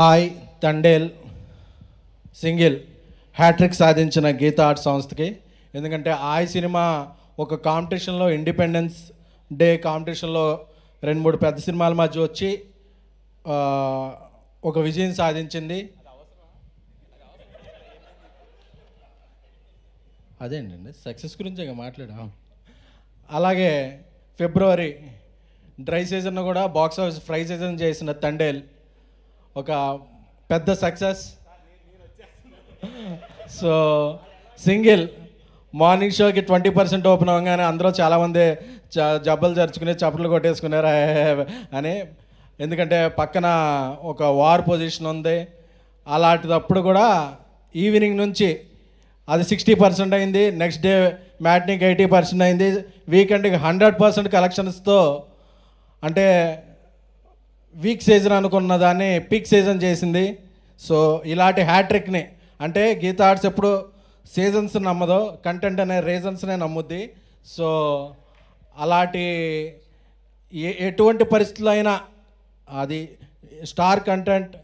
ఆయ్ Thandel single hat trick సాధించిన Gita art సంస్థకి. ఎందుకంటే ఆయ్ సినిమా ఒక కాంపిటీషన్లో, ఇండిపెండెన్స్ డే కాంపిటీషన్లో 2-3 పెద్ద సినిమాల మధ్య వచ్చి ఒక విజయం సాధించింది. అదేంటండి సక్సెస్ గురించి ఇక మాట్లాడాం. అలాగే ఫిబ్రవరి డ్రై సీజన్ కూడా బాక్స్ ఆఫీస్ ఫ్రై సీజన్ చేసిన తండేల్ ఒక పెద్ద సక్సెస్. సో సింగిల్ మార్నింగ్ షోకి 20% ఓపెన్ అవ్వగానే అందరూ చాలామంది జబ్బలు జరుచుకుని చప్పట్లు కొట్టేసుకున్నారు అని. ఎందుకంటే పక్కన ఒక వార్ పొజిషన్ ఉంది. అలాంటిదప్పుడు కూడా ఈవినింగ్ నుంచి అది 60% అయింది, నెక్స్ట్ డే మ్యాట్నిక్ 80% అయింది, వీకెండ్కి 100% కలెక్షన్స్తో, అంటే వీక్ సీజన్ అనుకున్న దాన్ని పీక్ సీజన్ చేసింది. సో ఇలాంటి హ్యాట్రిక్ని, అంటే గీతా ఆర్ట్స్ ఎప్పుడు సీజన్స్ నమ్మదో, కంటెంట్ అనే రీజన్స్నే నమ్ముద్ది. సో అలాంటి ఎటువంటి పరిస్థితుల్లో అయినా అది star content,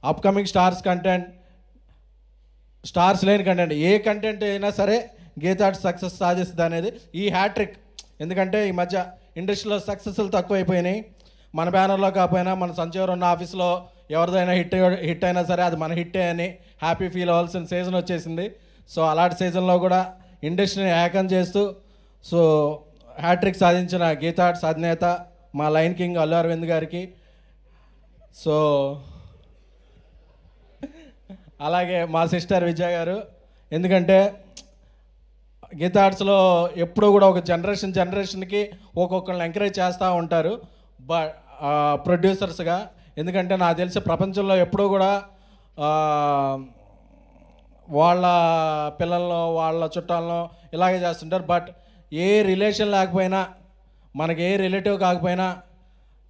upcoming stars content, stars లేని కంటెంట్, ఏ కంటెంట్ అయినా సరే గీతా ఆర్ట్స్ సక్సెస్ సాధిస్తుంది అనేది ఈ హ్యాట్రిక్. ఎందుకంటే ఈ మధ్య ఇండస్ట్రీలో సక్సెస్లు తక్కువైపోయినాయి. మన బ్యానర్లో కాకపోయినా మన సంచవరం ఉన్న ఆఫీస్లో ఎవరిదైనా హిట్ అయినా సరే అది మన హిట్టే అని హ్యాపీ ఫీల్ అవ్వాల్సిన సీజన్ వచ్చేసింది. సో అలాంటి సీజన్లో కూడా ఇండస్ట్రీని ఏకం చేస్తూ సో హ్యాట్రిక్ సాధించిన గీతా ఆర్ట్స్ అధినేత మా లైన్ కింగ్ అల్లు అరవింద్ గారికి, సో అలాగే మా సిస్టర్ విజయ గారు. ఎందుకంటే గీతా ఆర్ట్స్లో ఎప్పుడూ కూడా ఒక జనరేషన్కి ఒక్కొక్కరిని ఎంకరేజ్ చేస్తూ ఉంటారు ప్రొడ్యూసర్స్గా. ఎందుకంటే నాకు తెలిసి ప్రపంచంలో ఎప్పుడూ కూడా వాళ్ళ పిల్లల్లో వాళ్ళ చుట్టాలను ఇలాగే చేస్తుంటారు. బట్ ఏ రిలేషన్ లేకపోయినా, మనకి ఏ రిలేటివ్ కాకపోయినా,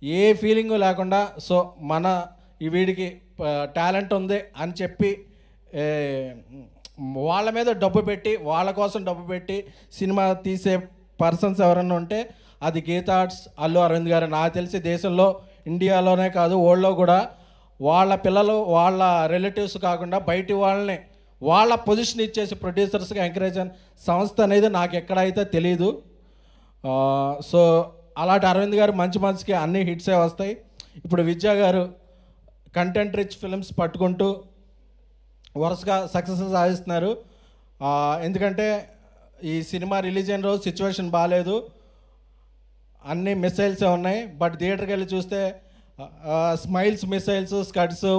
ఏ ఫీలింగు లేకుండా సో మన ఈ వీడికి టాలెంట్ ఉంది అని చెప్పి వాళ్ళ మీద డబ్బు పెట్టి, వాళ్ళ కోసం డబ్బు పెట్టి సినిమా తీసే పర్సన్స్ ఎవరన్నా ఉంటే అది గీతా ఆర్ట్స్ అల్లు అరవింద్ గారు. నాకు తెలిసి దేశంలో, ఇండియాలోనే కాదు వరల్డ్లో కూడా వాళ్ళ పిల్లలు వాళ్ళ రిలేటివ్స్ కాకుండా బయటి వాళ్ళని వాళ్ళ పొజిషన్ ఇచ్చేసి ప్రొడ్యూసర్స్గా ఎంకరేజ్ అయిన సంస్థ అనేది నాకు ఎక్కడైతే తెలీదు. సో అలాంటి అరవింద్ గారు మంచికి అన్ని హిట్సే వస్తాయి. ఇప్పుడు విద్యా గారు కంటెంట్ రిచ్ ఫిల్మ్స్ పట్టుకుంటూ వరుసగా సక్సెస్ సాధిస్తున్నారు. ఎందుకంటే ఈ సినిమా రిలీజ్ అయిన రోజు సిచ్యువేషన్ బాగాలేదు, అన్ని మిసైల్సే ఉన్నాయి. బట్ థియేటర్కి వెళ్ళి చూస్తే స్మైల్స్ మిసైల్స్, స్కడ్స్,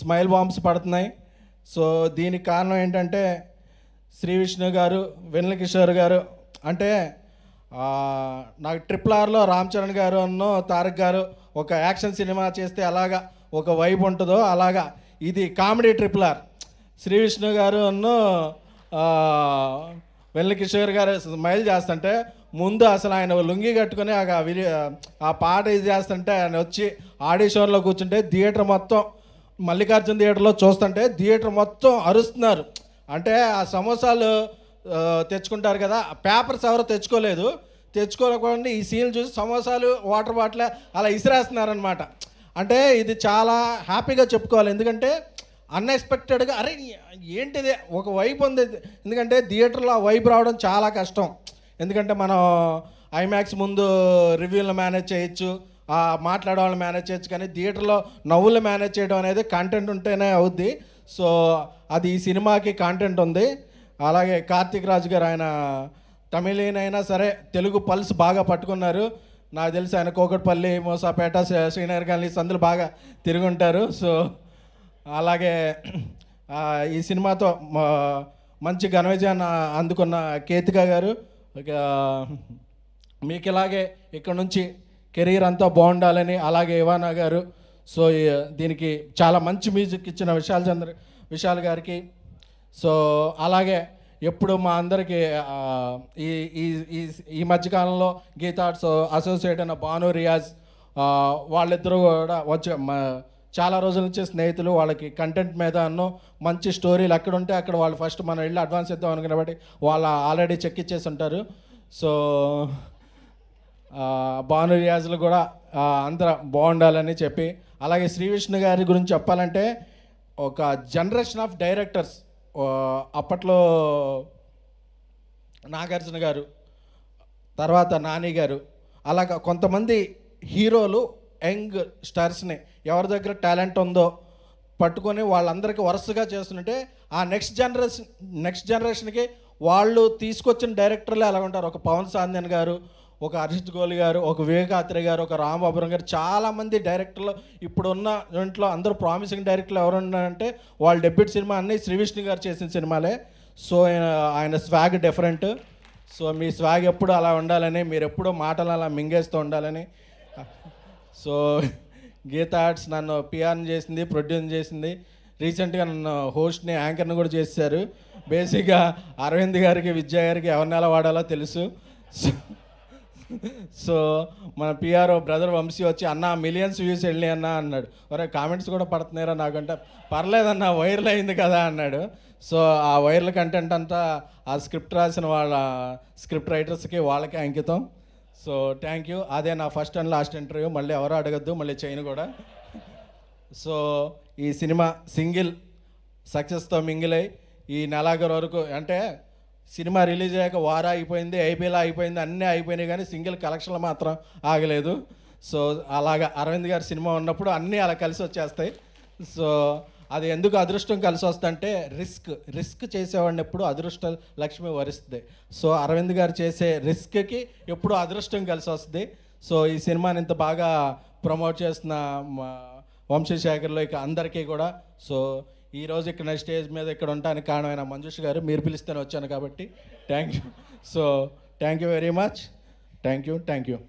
స్మైల్ బాంబ్స్ పడుతున్నాయి. సో దీనికి కారణం ఏంటంటే శ్రీ విష్ణు గారు, వెన్నెల కిషోర్ గారు. అంటే నాకు RRRలో రామ్ చరణ్ గారు అన్నో తారక్ గారు ఒక యాక్షన్ సినిమా చేస్తే అలాగా ఒక వైబ్ ఉంటుందో అలాగా ఇది కామెడీ RRR. శ్రీ విష్ణు గారు అన్నో వెన్నెల కిషోర్ గారు స్మైల్ చేస్తుంటే ముందు అసలు ఆయన లుంగి కట్టుకొని ఆ పాట ఇది చేస్తుంటే ఆయన వచ్చి ఆడిషన్లో కూర్చుంటే థియేటర్ మొత్తం, మల్లికార్జున థియేటర్లో చూస్తుంటే థియేటర్ మొత్తం అరుస్తున్నారు. అంటే ఆ సమోసాలు తెచ్చుకుంటారు కదా, పేపర్స్ ఎవరో తెచ్చుకోలేకుండా ఈ సీన్లు చూసి సమోసాలు, వాటర్ బాటిల్ అలా ఇసిరేస్తున్నారనమాట. అంటే ఇది చాలా హ్యాపీగా చెప్పుకోవాలి. ఎందుకంటే అన్ఎక్స్పెక్టెడ్గా అరే ఏంటిది ఒక వైబ్ ఉంది. ఎందుకంటే థియేటర్లో ఆ వైబ్ రావడం చాలా కష్టం. ఎందుకంటే మనం ఐమాక్స్ ముందు రివ్యూలను మేనేజ్ చేయొచ్చు, మాట్లాడే వాళ్ళని మేనేజ్ చేయొచ్చు, కానీ థియేటర్లో నవ్వులు మేనేజ్ చేయడం అనేది కంటెంట్ ఉంటేనే అవుద్ది. సో అది ఈ సినిమాకి కంటెంట్ ఉంది. అలాగే కార్తీక్ రాజు గారు, ఆయన తమిళీన్ అయినా సరే తెలుగు పల్స్ బాగా పట్టుకున్నారు. నాకు తెలిసి ఆయన కోకట్పల్లి, మోసాపేట, శ్రీనగర్ కాలనీ సందులు బాగా తిరుగుంటారు. సో అలాగే ఈ సినిమాతో మంచి ఘన విజయాన్ని అందుకున్న కేతిక గారు, మీకు ఇలాగే ఇక్కడ నుంచి కెరీర్ అంతా బాగుండాలని. అలాగే ఇవానా గారు. సో దీనికి చాలా మంచి మ్యూజిక్ ఇచ్చిన విశాల్ గారికి. సో అలాగే ఎప్పుడు మా అందరికీ ఈ మధ్యకాలంలో గీతా ఆర్ట్స్ అసోసియేట్ అయిన భాను, రియాజ్ వాళ్ళిద్దరూ కూడా వచ్చే చాలా రోజుల నుంచి స్నేహితులు. వాళ్ళకి కంటెంట్ మీద మంచి స్టోరీలు ఎక్కడ ఉంటే అక్కడ వాళ్ళు ఫస్ట్ మనం వెళ్ళి అడ్వాన్స్ ఇద్దాం అనుకున్న బట్టి వాళ్ళు ఆల్రెడీ చెక్ ఇచ్చేసి ఉంటారు. సో భాను రియాజులు కూడా అందరూ బాగుండాలని చెప్పి, అలాగే శ్రీ విష్ణు గారి గురించి చెప్పాలంటే ఒక జనరేషన్ ఆఫ్ డైరెక్టర్స్ అప్పట్లో నాగార్జున గారు, తర్వాత నాని గారు, అలాగా కొంతమంది హీరోలు యంగ్ స్టార్స్ని ఎవరి దగ్గర టాలెంట్ ఉందో పట్టుకొని వాళ్ళందరికీ వరుసగా చేస్తుంటే ఆ నెక్స్ట్ జనరేషన్కి వాళ్ళు తీసుకొచ్చిన డైరెక్టర్లు ఎలా ఉంటారు. ఒక పవన్ సాందన్ గారు, ఒక హర్షిత్ గోలి గారు, ఒక వివేకాత్రి గారు, ఒక రాంబాబురం గారు, చాలామంది డైరెక్టర్లు ఇప్పుడున్న ఇంట్లో అందరూ ప్రామిసింగ్ డైరెక్టర్లు ఎవరు ఉన్నారంటే వాళ్ళ డెబ్యూట్ సినిమా అన్నీ శ్రీ విష్ణు గారు చేసిన సినిమాలే. సో ఆయన స్వాగ్ డిఫరెంట్. సో మీ స్వాగ్ ఎప్పుడు అలా ఉండాలని, మీరు ఎప్పుడూ మాటలు అలా మింగేస్తూ ఉండాలని. సో గీతా ఆర్ట్స్ నన్ను పిఆర్ని చేసింది, ప్రొడ్యూస్ చేసింది, రీసెంట్గా నన్ను హోస్ట్ని, యాంకర్ని కూడా చేశారు. బేసిక్గా అరవింద్ గారికి, విద్యా గారికి ఎవరిని ఎలా వాడాలో తెలుసు. సో మన పిఆర్ బ్రదర్ వంశీ వచ్చి అన్న మిలియన్స్ వ్యూస్ వెళ్ళి అన్న అన్నాడు. ఒరే కామెంట్స్ కూడా పడుతున్నారా నాకంటే, పర్లేదన్న వైరల్ అయింది కదా అన్నాడు. సో ఆ వైరల్ కంటెంట్ అంతా ఆ స్క్రిప్ట్ రాసిన వాళ్ళ స్క్రిప్ట్ రైటర్స్కి వాళ్ళకి అంకితం. So thank you. అదే నా ఫస్ట్ అండ్ లాస్ట్ ఇంటర్వ్యూ, మళ్ళీ ఎవరు అడగద్దు, మళ్ళీ చేయను కూడా. సో ఈ సినిమా సింగిల్ సక్సెస్తో మింగిల్ అయ్యి ఈ నెలాఖరు వరకు, అంటే సినిమా రిలీజ్ అయ్యాక వారా అయిపోయింది, ఐపీఎల్ అయిపోయింది, అన్నీ అయిపోయినాయి, కానీ సింగిల్ కలెక్షన్లు మాత్రం ఆగలేదు. సో అలాగా అరవింద్ గారి సినిమా ఉన్నప్పుడు అన్నీ అలా కలిసి వచ్చేస్తాయి. సో అది ఎందుకు అదృష్టం కలిసి వస్తుందంటే రిస్క్ చేసేవాడిని ఎప్పుడు అదృష్ట లక్ష్మి వరిస్తుంది. సో అరవింద్ గారు చేసే రిస్క్కి ఎప్పుడు అదృష్టం కలిసి వస్తుంది. సో ఈ సినిమాని ఇంత బాగా ప్రమోట్ చేస్తున్న వంశీశేఖర్లో ఇక అందరికీ కూడా, సో ఈరోజు ఇక్కడ స్టేజ్ మీద ఇక్కడ ఉండడానికి కారణమైన మంజుష్ గారు, మీరు పిలిస్తేనే వచ్చాను కాబట్టి thank you. So thank you very much. Thank you.